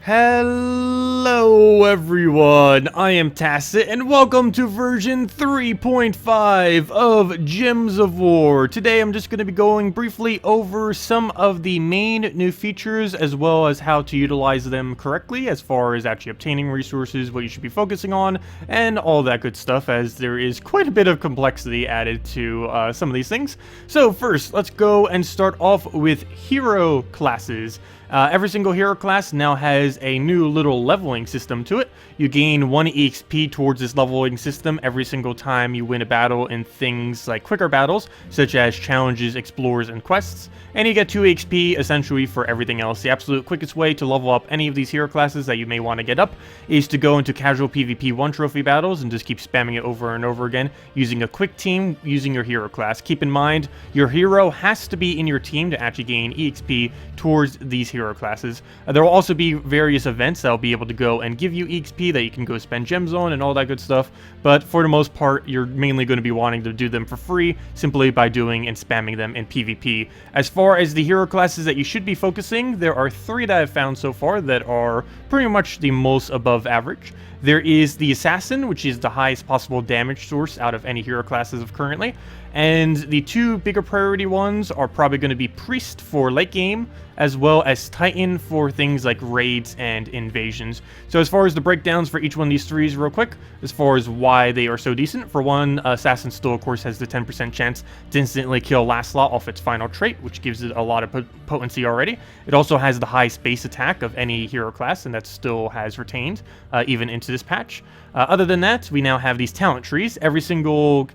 Hello everyone, I am Tacet and welcome to version 3.5 of Gems of War. Today I'm just going to be going briefly over some of the main new features as well as how to utilize them correctly as far as actually obtaining resources, what you should be focusing on, and all that good stuff, as there is quite a bit of complexity added to some of these things. So first, let's go and start off with hero classes. Every single hero class now has a new little leveling system to it. You gain 1 EXP towards this leveling system every single time you win a battle in things like quicker battles, such as challenges, explores, and quests. And you get 2 EXP essentially for everything else. The absolute quickest way to level up any of these hero classes that you may want to get up is to go into casual PvP 1 trophy battles and just keep spamming it over and over again using a quick team using your hero class. Keep in mind, your hero has to be in your team to actually gain EXP towards these hero classes. There will also be various events that will be able to go and give you EXP that you can go spend gems on and all that good stuff, but for the most part you're mainly going to be wanting to do them for free simply by doing and spamming them in PvP. As far as the hero classes that you should be focusing, there are 3 that I've found so far that are pretty much the most above average. There is the Assassin, which is the highest possible damage source out of any hero classes of currently, and the 2 bigger priority ones are probably going to be Priest for late game, as well as Titan for things like raids and invasions. So as far as the breakdowns for each one of these 3s real quick, as far as why they are so decent, for one, Assassin still of course has the 10% chance to instantly kill last slot off its final trait, which gives it a lot of potency already. It also has the highest base attack of any hero class, and that still has retained even into this patch. Other than that, we now have these talent trees. Every single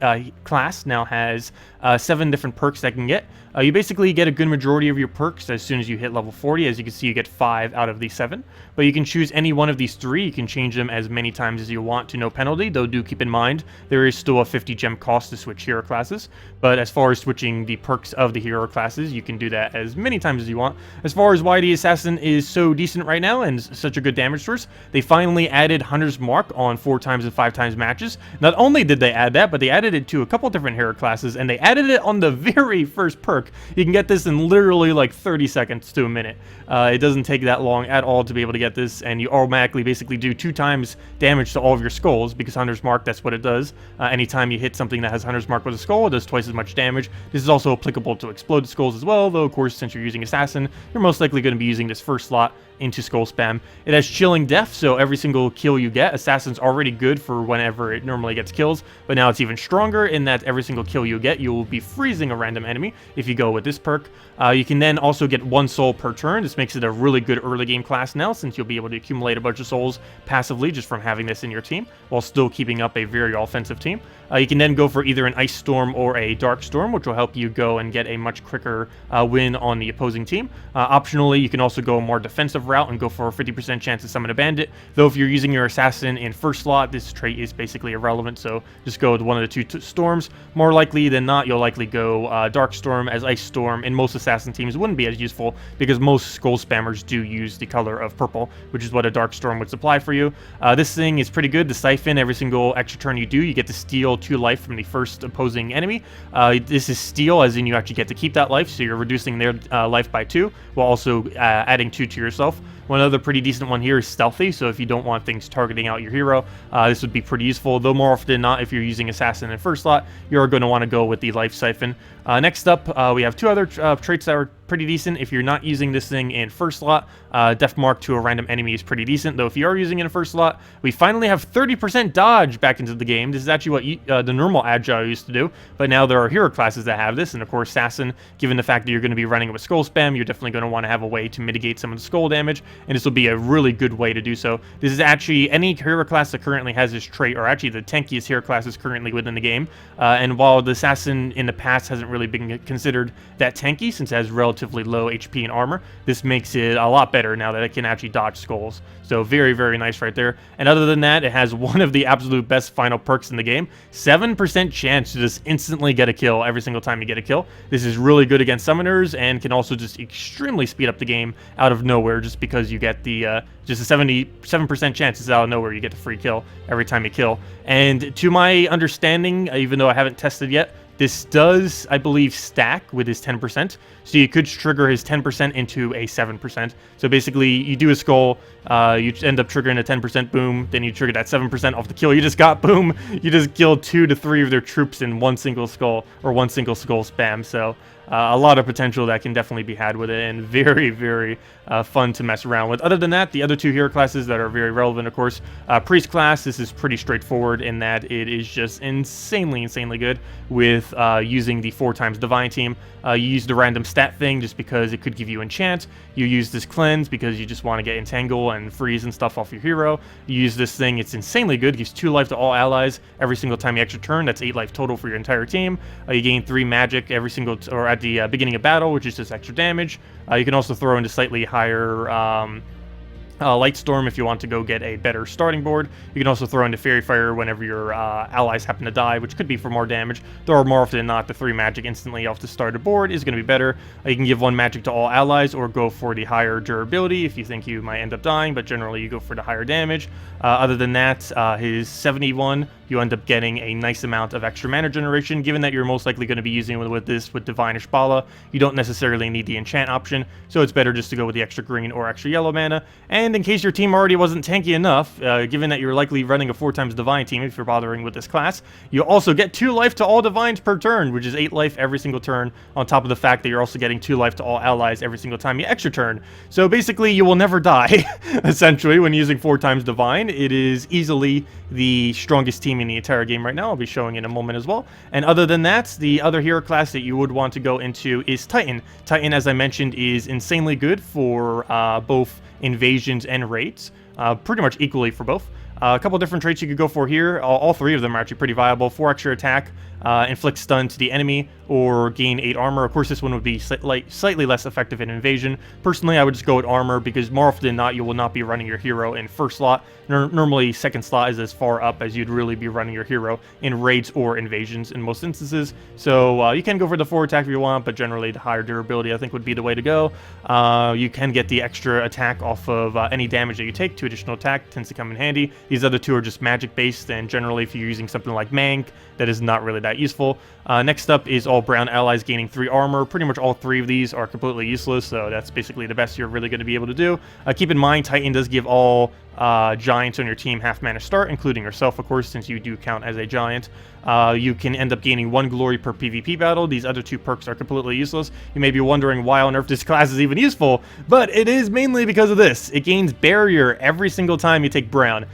class now has 7 different perks that can get. You basically get a good majority of your perks as soon as you hit level 40. As you can see, you get 5 out of these 7. But you can choose any one of these 3. You can change them as many times as you want to no penalty, though do keep in mind there is still a 50 gem cost to switch hero classes. But as far as switching the perks of the hero classes, you can do that as many times as you want. As far as why the Assassin is so decent right now and such a good damage source, they finally added Hunter's Mark on 4 times and 5 times matches. Not only did they add that, but they added it to a couple different hero classes, and they added it on the very first perk. You can get this in literally like 30 seconds to a minute. It doesn't take that long at all to be able to get this, and you automatically basically do 2 times damage to all of your skulls, because Hunter's Mark, that's what it does. Anytime you hit something that has Hunter's Mark with a skull, it does twice as much damage. This is also applicable to exploded skulls as well, though of course since you're using Assassin, you're most likely going to be using this first slot into skull spam. It has chilling death, so every single kill you get, Assassin's already good for whenever it normally gets kills, but now it's even stronger in that every single kill you get, you will be freezing a random enemy if you go with this perk. You can then also get 1 soul per turn. This makes it a really good early game class now, since you'll be able to accumulate a bunch of souls passively just from having this in your team, while still keeping up a very offensive team. You can then go for either an Ice Storm or a Dark Storm, which will help you go and get a much quicker win on the opposing team. Optionally, you can also go a more defensive route and go for a 50% chance to summon a bandit, though if you're using your Assassin in first slot, this trait is basically irrelevant, so just go with one of the 2 storms. More likely than not, you'll likely go Dark Storm, as Ice Storm in most Assassin teams wouldn't be as useful, because most skull spammers do use the color of purple, which is what a Dark Storm would supply for you. This thing is pretty good. The Siphon, every single extra turn you do, you get to steal 2 life from the first opposing enemy. This is steal, as in you actually get to keep that life, so you're reducing their life by 2, while also adding 2 to yourself. One other pretty decent one here is Stealthy, so if you don't want things targeting out your hero, this would be pretty useful, though more often than not, if you're using Assassin in first slot, you're going to want to go with the Life Siphon. Next up, we have 2 other traits that are pretty decent. If you're not using this thing in first slot, Death Mark to a random enemy is pretty decent, though if you are using it in first slot, we finally have 30% dodge back into the game. This is actually what the normal Agile used to do, but now there are hero classes that have this, and of course Assassin, given the fact that you're going to be running it with skull spam, you're definitely going to want to have a way to mitigate some of the skull damage, and this will be a really good way to do so. This is actually any hero class that currently has this trait, or actually the tankiest hero classes currently within the game, and while the Assassin in the past hasn't really been considered that tanky since it has relatively low HP and armor, this makes it a lot better now that it can actually dodge skulls. So very, very nice right there. And other than that, it has one of the absolute best final perks in the game. 7% chance to just instantly get a kill every single time you get a kill. This is really good against summoners and can also just extremely speed up the game out of nowhere, just because you get the just a 77% chance it's out of nowhere you get the free kill every time you kill. And to my understanding, even though I haven't tested yet, This does, I believe, stack with his 10%, so you could trigger his 10% into a 7%. So basically, you do a skull, you end up triggering a 10% boom, then you trigger that 7% off the kill you just got, boom, you just killed 2 to 3 of their troops in one single skull, or one single skull spam, so a lot of potential that can definitely be had with it, and very, very fun to mess around with. Other than that, the other two hero classes that are very relevant, of course, Priest class, this is pretty straightforward in that it is just insanely good with using the 4x Divine team. You use the random stat thing just because it could give you enchant. You use this cleanse because you just want to get entangle and freeze and stuff off your hero. You use this thing, it's insanely good, gives 2 life to all allies every single time you extra turn. That's 8 life total for your entire team. You gain 3 magic every single or at the beginning of battle, which is just extra damage. You can also throw into slightly higher Light Storm if you want to go get a better starting board. You can also throw into Fairy Fire whenever your allies happen to die, which could be for more damage, though more often than not, the 3 magic instantly off the started board is going to be better. You can give 1 magic to all allies, or go for the higher durability if you think you might end up dying, but generally you go for the higher damage. Other than that, his 71, you end up getting a nice amount of extra mana generation. Given that you're most likely going to be using with Divine Ishbala, you don't necessarily need the enchant option, so it's better just to go with the extra green or extra yellow mana. And in case your team already wasn't tanky enough, given that you're likely running a 4x Divine team if you're bothering with this class, you also get 2 life to all Divines per turn, which is 8 life every single turn, on top of the fact that you're also getting 2 life to all allies every single time you extra turn. So basically, you will never die, essentially, when using 4x Divine. It is easily the strongest team in the entire game right now. I'll be showing in a moment as well. And other than that, the other hero class that you would want to go into is Titan. Titan, as I mentioned, is insanely good for both invasions and raids, pretty much equally for both. A couple different traits you could go for here. All 3 of them are actually pretty viable. 4 extra attack, inflict stun to the enemy, or gain 8 armor. Of course, this one would be slightly less effective in invasion. Personally, I would just go with armor because more often than not, you will not be running your hero in first slot. Normally, second slot is as far up as you'd really be running your hero in raids or invasions in most instances. So you can go for the 4 attack if you want, but generally the higher durability I think would be the way to go. You can get the extra attack off of any damage that you take. 2 additional attack tends to come in handy. These other 2 are just magic based, and generally if you're using something like Mank, that is not really that useful. Next up is all brown allies gaining 3 armor. Pretty much all 3 of these are completely useless, so that's basically the best you're really going to be able to do. Keep in mind, Titan does give all giants on your team half mana start, including yourself, of course, since you do count as a giant. You can end up gaining 1 glory per PvP battle. These other 2 perks are completely useless. You may be wondering why on earth this class is even useful, but it is mainly because of this. It gains barrier every single time you take brown.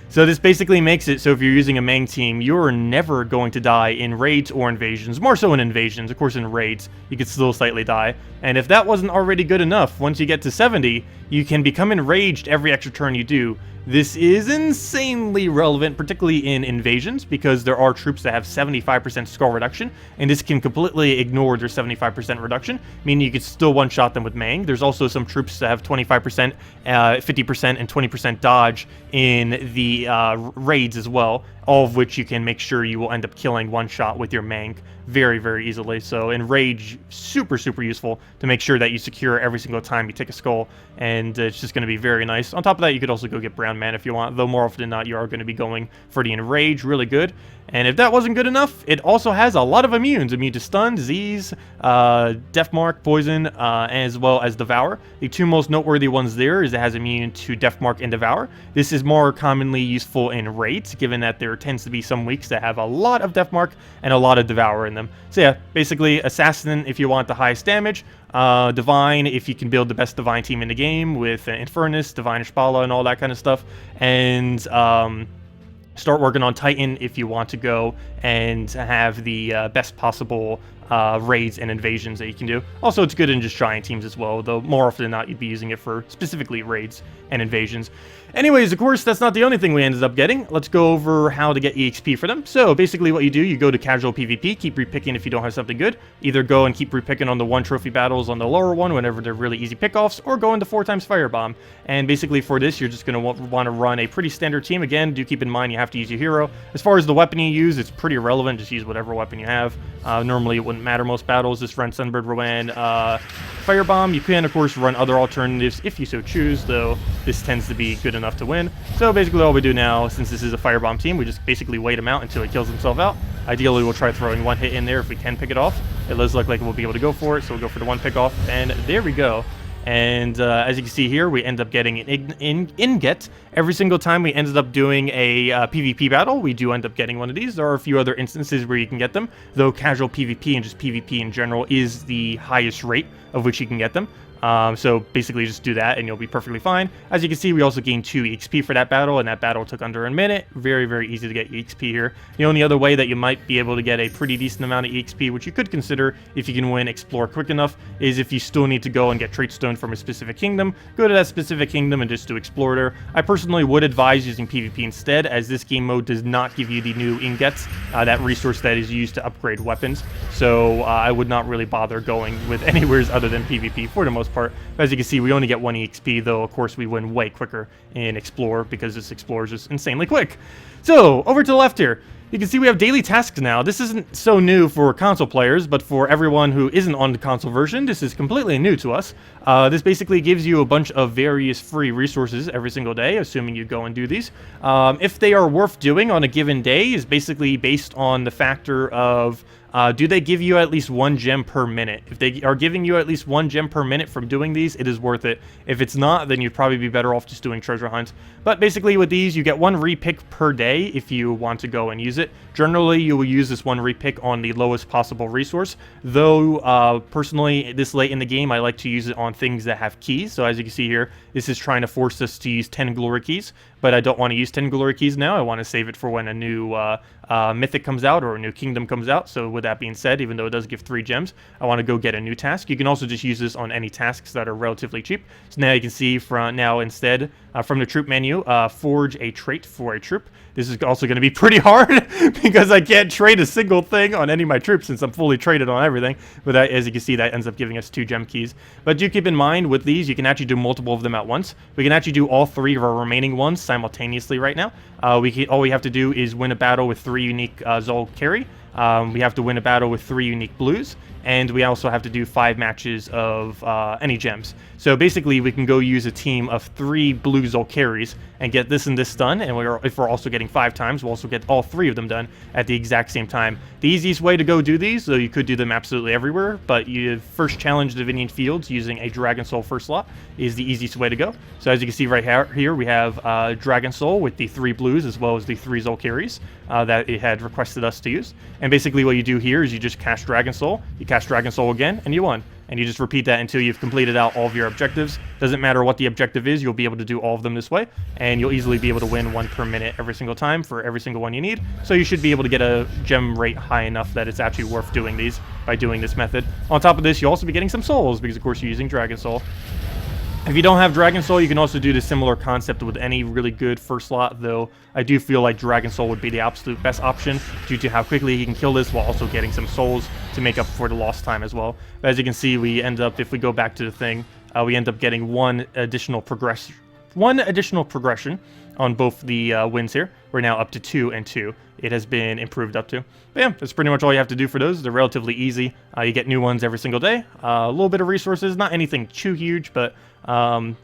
So this basically makes it so if you're using a Mang team, you're never going to die in raids or invasions. More so in invasions. Of course, in raids, you could still slightly die. And if that wasn't already good enough, once you get to 70, you can become enraged every extra turn you do. This is insanely relevant, particularly in invasions, because there are troops that have 75% skull reduction, and this can completely ignore their 75% reduction, meaning you could still one-shot them with Mang. There's also some troops that have 25%, 50%, and 20% dodge in the raids as well, all of which you can make sure you will end up killing one shot with your Mang very easily. So in Rage, super useful to make sure that you secure every single time you take a skull, and it's just going to be very nice. On top of that, you could also go get brown mana if you want, though more often than not you are going to be going for the Enrage, really good. And if that wasn't good enough, it also has a lot of immunes. Immune to stun, disease, death mark, poison, as well as devour. The 2 most noteworthy ones there is it has immune to death mark and devour. This is more commonly useful in raids, given that there tends to be some weeks that have a lot of death mark and a lot of devour in them. So yeah, basically assassin if you want the highest damage, divine if you can build the best divine team in the game with Infernus, Divine Ishbala, and all that kind of stuff, and start working on Titan if you want to go and have the best possible raids and invasions that you can do. Also, it's good in just giant teams as well, though more often than not you'd be using it for specifically raids and invasions. Anyways, of course, that's not the only thing we ended up getting. Let's go over how to get EXP for them. So basically what you do, you go to casual PvP, keep repicking if you don't have something good. Either go and keep repicking on the 1 trophy battles on the lower one whenever they're really easy pickoffs, or go into 4x Firebomb. And basically for this, you're just going to want to run a pretty standard team. Again, do keep in mind you have to use your hero. As far as the weapon you use, it's pretty irrelevant. Just use whatever weapon you have. Normally it wouldn't matter most battles. Just run Sunbird Rowan, Firebomb. You can, of course, run other alternatives if you so choose, though this tends to be good enough to win. So basically all we do now, since this is a Firebomb team, we just basically wait him out until he kills himself out. Ideally, we'll try throwing one hit in there if we can pick it off. It does look like we'll be able to go for it, so we'll go for the one pick off, and there we go. And as you can see here, we end up getting an ingot. Every single time we ended up doing a PvP battle, we do end up getting one of these. There are a few other instances where you can get them, though casual PvP and just PvP in general is the highest rate of which you can get them. So basically just do that and you'll be perfectly fine. As you can see, we also gained 2 EXP for that battle, and that battle took under a minute. Very, very easy to get EXP here. The only other way that you might be able to get a pretty decent amount of EXP, which you could consider if you can win Explore quick enough, is if you still need to go and get Trait Stone from a specific kingdom, go to that specific kingdom and just do Explore there. I personally would advise using PvP instead, as this game mode does not give you the new ingots, that resource that is used to upgrade weapons. So I would not really bother going with anywheres other than PvP for the most part. As you can see, we only get 1 EXP, though of course we win way quicker in Explore because this Explorer is just insanely quick. So over to the left here, you can see we have daily tasks now. This isn't so new for console players, but for everyone who isn't on the console version, this is completely new to us. This basically gives you a bunch of various free resources every single day, assuming you go and do these. If they are worth doing on a given day is basically based on the factor of do they give you at least 1 gem per minute? If they are giving you at least 1 gem per minute from doing these, it is worth it. If it's not, then you'd probably be better off just doing treasure hunts. But basically with these, you get 1 repick per day if you want to go and use it. Generally, you will use this 1 repick on the lowest possible resource. Though, personally, this late in the game, I like to use it on things that have keys. So as you can see here, this is trying to force us to use 10 glory keys. But I don't want to use 10 glory keys now. I want to save it for when a new mythic comes out or a new kingdom comes out. So with that being said, even though it does give 3 gems, I want to go get a new task. You can also just use this on any tasks that are relatively cheap. So now you can see from the troop menu, forge a trait for a troop. This is also going to be pretty hard because I can't trade a single thing on any of my troops since I'm fully traded on everything. But that, as you can see, that ends up giving us 2 gem keys. But do keep in mind with these, you can actually do multiple of them at once. We can actually do all 3 of our remaining ones simultaneously right now. All we have to do is win a battle with 3 unique Zol carry. We have to win a battle with 3 unique blues, and we also have to do 5 matches of any gems. So basically, we can go use a team of 3 blue Zol carries and get this and this done, and if we're also getting 5 times, we'll also get all 3 of them done at the exact same time. The easiest way to go do these, though you could do them absolutely everywhere, but you first challenge Divinian Fields using a Dragon Soul first slot is the easiest way to go. So as you can see right here, we have Dragon Soul with the 3 blues as well as the 3 Zol carries that it had requested us to use. And basically what you do here is you just cast Dragon Soul, you cast Dragon Soul again, and you won. And you just repeat that until you've completed out all of your objectives. Doesn't matter what the objective is, you'll be able to do all of them this way, and you'll easily be able to win 1 per minute every single time for every single one you need. So you should be able to get a gem rate high enough that it's actually worth doing these by doing this method. On top of this, you'll also be getting some souls because of course you're using Dragon Soul. If you don't have Dragon Soul, you can also do the similar concept with any really good first slot, though I do feel like Dragon Soul would be the absolute best option due to how quickly he can kill this while also getting some souls to make up for the lost time as well. But as you can see, we end up, if we go back to the thing, we end up getting one additional progression on both the wins here. We're now up to 2 and 2. It has been improved up to. But yeah, that's pretty much all you have to do for those. They're relatively easy. You get new ones every single day. A little bit of resources, not anything too huge, but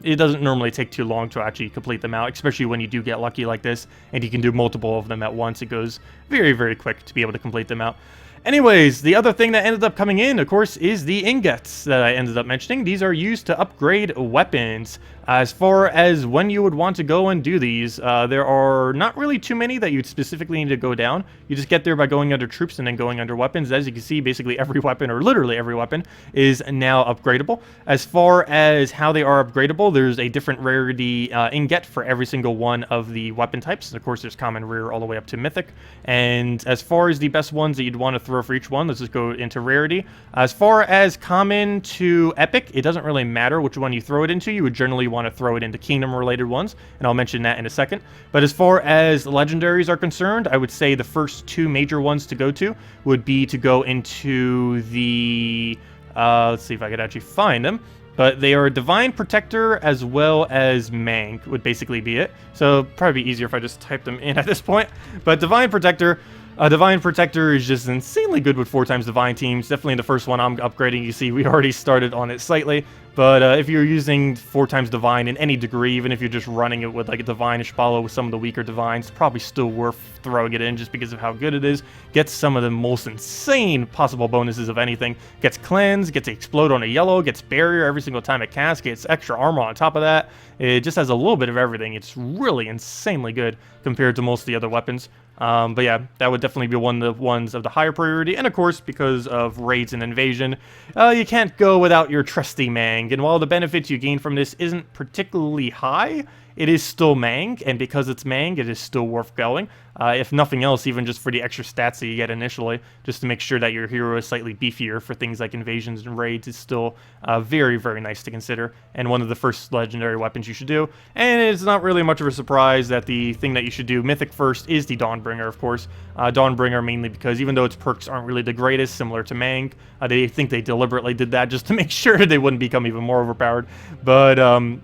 it doesn't normally take too long to actually complete them out, especially when you do get lucky like this, and you can do multiple of them at once. It goes very, very quick to be able to complete them out. Anyways, the other thing that ended up coming in, of course, is the ingots that I ended up mentioning. These are used to upgrade weapons. As far as when you would want to go and do these, there are not really too many that you'd specifically need to go down. You just get there by going under troops and then going under weapons. As you can see, basically every weapon, or literally every weapon, is now upgradable. As far as how they are upgradable, there's a different rarity ingot for every single one of the weapon types. And of course, there's common, rare, all the way up to mythic. And as far as the best ones that you'd want to throw for each one, let's just go into rarity. As far as common to epic, it doesn't really matter which one you throw it into. You would generally want to throw it into kingdom related ones, and I'll mention that in a second. But as far as legendaries are concerned, I would say the first 2 major ones to go to would be to go into the let's see if I could actually find them. But they are Divine Protector as well as Mang would basically be it. So probably be easier if I just type them in at this point. But Divine Protector, Divine Protector is just insanely good with 4 times Divine teams. Definitely the first one I'm upgrading. You see, we already started on it slightly. But if you're using 4 times Divine in any degree, even if you're just running it with like a Divine Ishbala with some of the weaker Divines, it's probably still worth throwing it in just because of how good it is. Gets some of the most insane possible bonuses of anything. Gets Cleanse, gets Explode on a yellow, gets Barrier every single time it casts, gets extra armor on top of that. It just has a little bit of everything. It's really insanely good compared to most of the other weapons. But yeah, that would definitely be one of the ones of the higher priority. And of course, because of raids and invasion, you can't go without your trusty Mang. And while the benefits you gain from this isn't particularly high, it is still Mang, and because it's Mang, it is still worth going. If nothing else, even just for the extra stats that you get initially, just to make sure that your hero is slightly beefier for things like invasions and raids is still very, very nice to consider, and one of the first legendary weapons you should do. And it's not really much of a surprise that the thing that you should do Mythic first is the Dawnbringer, of course. Dawnbringer mainly because even though its perks aren't really the greatest, similar to Mang, they think they deliberately did that just to make sure they wouldn't become even more overpowered. But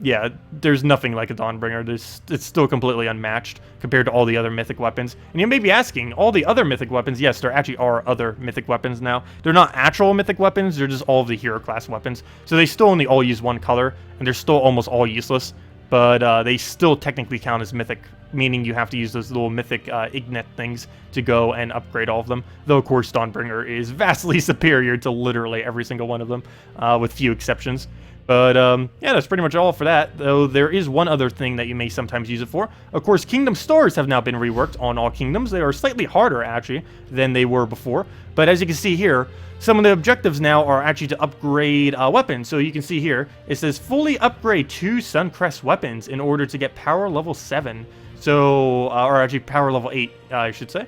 yeah, there's nothing like a Dawnbringer. It's still completely unmatched compared to all the other Mythic weapons. And you may be asking, all the other Mythic weapons, yes, there actually are other Mythic weapons now. They're not actual Mythic weapons, they're just all of the hero class weapons. So they still only all use one color, and they're still almost all useless. But they still technically count as Mythic, meaning you have to use those little Mythic Ignite things to go and upgrade all of them. Though, of course, Dawnbringer is vastly superior to literally every single one of them, with few exceptions. But, yeah, that's pretty much all for that, though there is one other thing that you may sometimes use it for. Of course, Kingdom Stores have now been reworked on all kingdoms. They are slightly harder, actually, than they were before. But as you can see here, some of the objectives now are actually to upgrade weapons. So you can see here, it says fully upgrade 2 Suncrest weapons in order to get power level 7. So, or actually power level 8, I should say.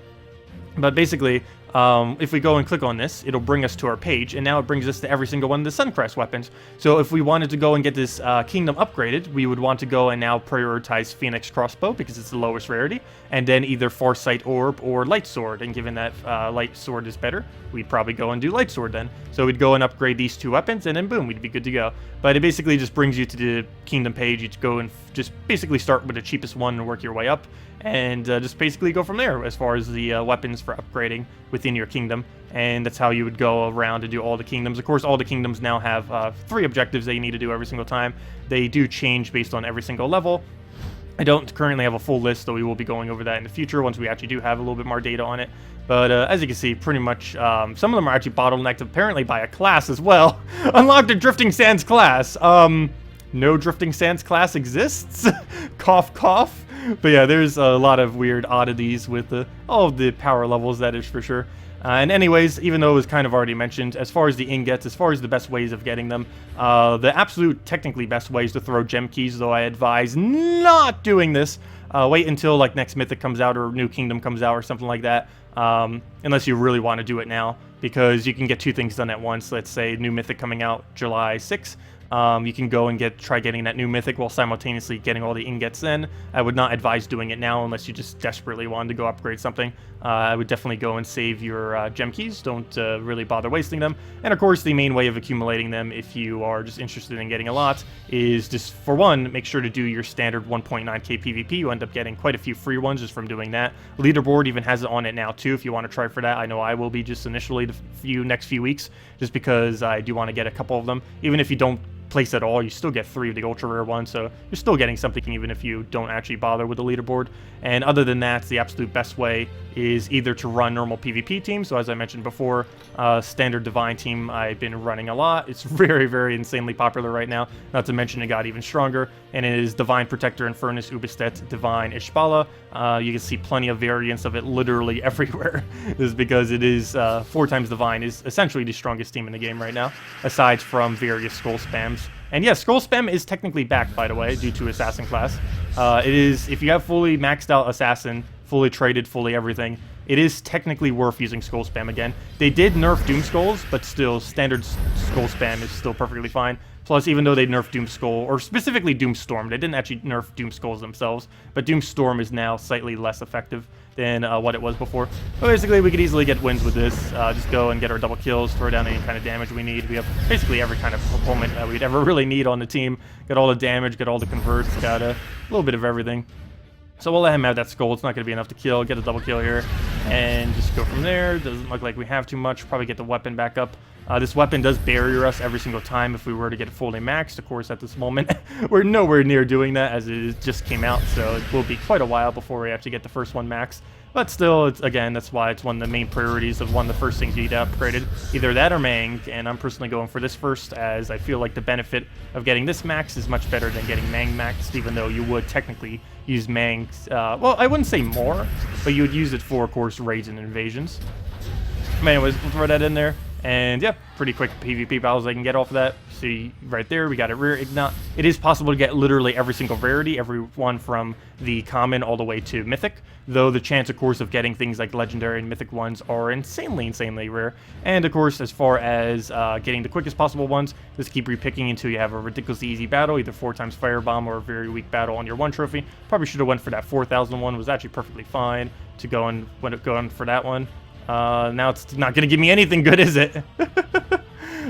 But basically, if we go and click on this, it'll bring us to our page, and now it brings us to every single one of the Suncrest weapons. So if we wanted to go and get this kingdom upgraded, we would want to go and now prioritize Phoenix Crossbow because it's the lowest rarity, and then either Farsight Orb or Light Sword, and given that Light Sword is better, we'd probably go and do Light Sword then. So we'd go and upgrade these 2 weapons, and then boom, we'd be good to go. But it basically just brings you to the kingdom page. You go and just basically start with the cheapest one and work your way up, and just basically go from there as far as the weapons for upgrading within your kingdom. And that's how you would go around to do all the kingdoms. Of course, all the kingdoms now have 3 objectives that you need to do every single time. They do change based on every single level. I don't currently have a full list, though we will be going over that in the future once we actually do have a little bit more data on it. But as you can see, pretty much some of them are actually bottlenecked apparently by a class as well. Unlock the Drifting Sands class. No Drifting Sands class exists. Cough, cough. But yeah, there's a lot of weird oddities with all of the power levels, that is for sure. And anyways, even though it was kind of already mentioned, as far as the ingots, as far as the best ways of getting them, the absolute technically best way is to throw gem keys, though I advise not doing this. Wait until like next Mythic comes out or New Kingdom comes out or something like that, unless you really want to do it now, because you can get 2 things done at once. Let's say New Mythic coming out July 6th. You can go and try getting that new Mythic while simultaneously getting all the ingots then. I would not advise doing it now unless you just desperately wanted to go upgrade something. I would definitely go and save your gem keys. Don't really bother wasting them. And of course, the main way of accumulating them, if you are just interested in getting a lot, is just, for one, make sure to do your standard 1.9k PvP. You end up getting quite a few free ones just from doing that. Leaderboard even has it on it now too if you want to try for that. I know I will be just initially the next few weeks, just because I do want to get a couple of them. Even if you don't place at all, you still get 3 of the ultra rare ones, so you're still getting something even if you don't actually bother with the leaderboard. And other than that, the absolute best way is either to run normal PvP teams. So as I mentioned before, standard Divine team I've been running a lot. It's very, very insanely popular right now, not to mention it got even stronger, and it is Divine Protector, Infernus, Ubistet, Divine, Ishbala. You can see plenty of variants of it literally everywhere. This is because it is 4 times Divine is essentially the strongest team in the game right now, aside from various Skull Spams. And yes, Skull Spam is technically back, by the way, due to Assassin class. It is, if you have fully maxed out Assassin, fully traded, fully everything, it is technically worth using Skull Spam again. They did nerf Doom Skulls, but still, standard Skull Spam is still perfectly fine. Plus, even though they nerfed Doom Skull, or specifically Doom Storm, they didn't actually nerf Doom Skulls themselves, but Doom Storm is now slightly less effective than what it was before. But basically, we could easily get wins with this. Just go and get our double kills, throw down any kind of damage we need. We have basically every kind of opponent that we'd ever really need on the team. Got all the damage, got all the converts, got a little bit of everything. So we'll let him have that skull. It's not going to be enough to kill. Get a double kill here. and just go from there. Doesn't look like we have too much. Probably get the weapon back up. This weapon does barrier us every single time if we were to get it fully maxed. Of course, at this moment, we're nowhere near doing that as it just came out, so it will be quite a while before we actually get the first one maxed. But still, again, that's why it's one of the main priorities of one of the first things you need to upgrade. Either that or Mang, and I'm personally going for this first, as I feel like the benefit of getting this max is much better than getting Mang maxed, even though you would technically use Mang's, well, I wouldn't say more, but you would use it for, of course, raids and invasions. But anyways, we'll throw that in there. And yeah, pretty quick PvP battles I can get off of that. See, right there, we got a rare Ignot. It is possible to get literally every single rarity, every one from the common all the way to mythic, though the chance, of course, of getting things like legendary and mythic ones are insanely rare. And of course, as far as getting the quickest possible ones, just keep repicking until you have a ridiculously easy battle, either 4 times Firebomb or a very weak battle on your 1 trophy. Probably should have went for that 4,000 one, was actually perfectly fine to go and for that one. Now it's not going to give me anything good, is it?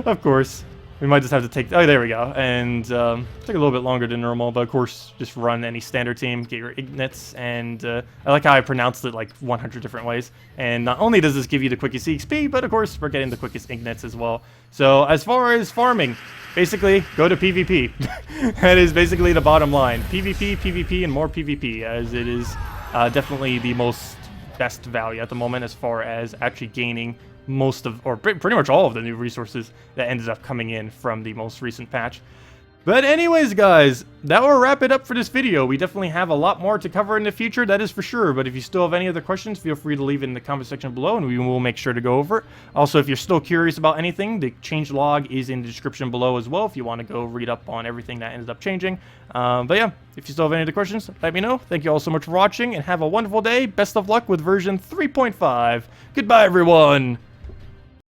Of course. We might just have to take... Oh, there we go. And take a little bit longer than normal, but of course, just run any standard team, get your Ingots, and I like how I pronounced it like 100 different ways. And not only does this give you the quickest EXP, but of course, we're getting the quickest Ingots as well. So as far as farming, basically, go to PvP. That is basically the bottom line. PvP, PvP, and more PvP, as it is definitely the best value at the moment as far as actually gaining most of, or pretty much all of the new resources that ended up coming in from the most recent patch. But anyways, guys, that will wrap it up for this video. We definitely have a lot more to cover in the future, that is for sure. But if you still have any other questions, feel free to leave it in the comment section below, and we will make sure to go over it. Also, if you're still curious about anything, the change log is in the description below as well, if you want to go read up on everything that ended up changing. But yeah, if you still have any other questions, let me know. Thank you all so much for watching, and have a wonderful day. Best of luck with version 3.5. Goodbye, everyone!